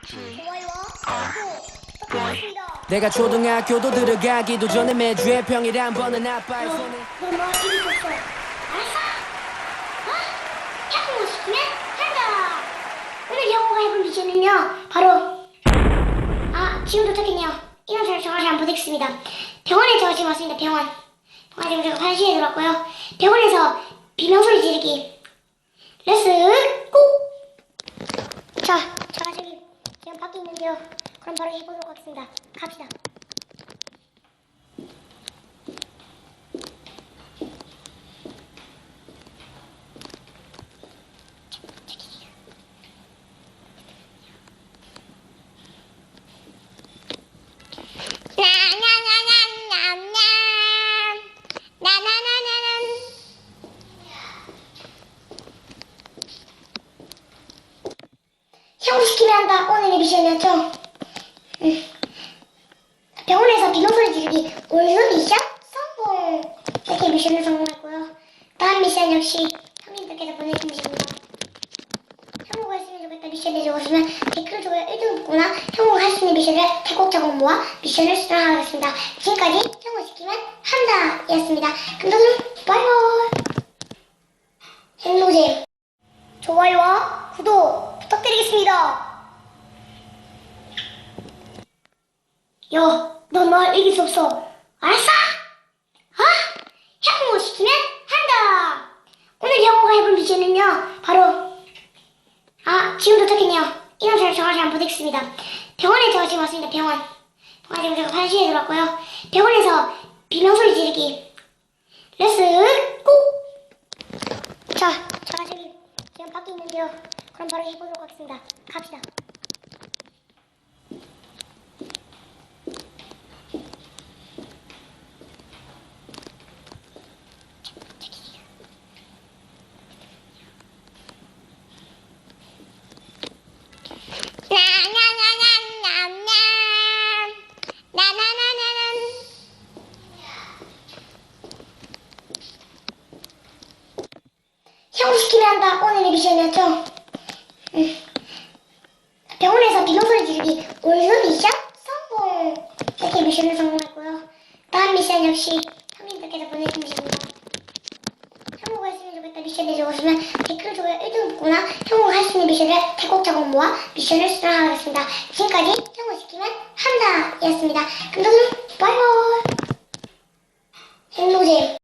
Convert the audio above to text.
좋아요. 부탁드리겠습니다. 내가 초등학교도 들어가기도 전에 매주에 평일에 한 번은 아빠의 손에 너 이리 줬어. 알았어? 자꾸 못 시키면 한다. 오늘 영어가 해본 미션은요, 바로 지금 도착했네요. 이런 정말 잘 못했습니다. 병원에 제가 지금 왔습니다. 병원에 지금 제가 화장실에 들어왔고요. 병원에서 비명소리 지르기. 레츠 고! 자, 저기 지금 밖에 있는데요. 그럼 바로 해보도록 하겠습니다. 갑시다. 형시키면 한다. 오늘의 미션이었죠. 병원에서 비병소리 지르기 올드 미션 성공. 이렇게 미션을 성공했고요. 다음 미션 역시 형님들께서 보내주신 미션입니다. 형국했으면 좋겠다 미션을 적었으면 댓글 좋아요 1등 붙거나 형국할 수 있는 미션을 차곡차곡 모아 미션을 수행하겠습니다. 지금까지 형국시키면 한다 였습니다. 그럼 바이바이. 행노잼 좋아요와 구독 부탁드리겠습니다. 야, 넌 날 이길 수 없어. 알았어? 형국 시키면 한다. 오늘 형국가 해볼 미션은요, 바로 지금 도착했네요. 이런 정말 잘 못했습니다. 병원에 제가 지금 왔습니다. 병원에 지금 제가 화장실에 들어왔고요. 병원에서 비명소리 지르기. 레츠 고! 자, 저기 지금 밖에 있는데요. 그럼 바로 해보도록 하겠습니다. 갑시다. 형시키면 한다. 오늘의 미션이었죠. 병원에서 비명소리 지르기 올드 미션 성공. 이렇게 미션을 성공했고요. 다음 미션 역시 형님들께서 보내주신 미션입니다. 형국을 했으면 좋겠다 미션을 적었으면 댓글 좋아요 1등 붙거나 형국 할 수 있는 미션을 차곡차곡 모아 미션을 수행하겠습니다. 지금까지 형국시키면 한다 였습니다. 그럼 바이바이. 행노잼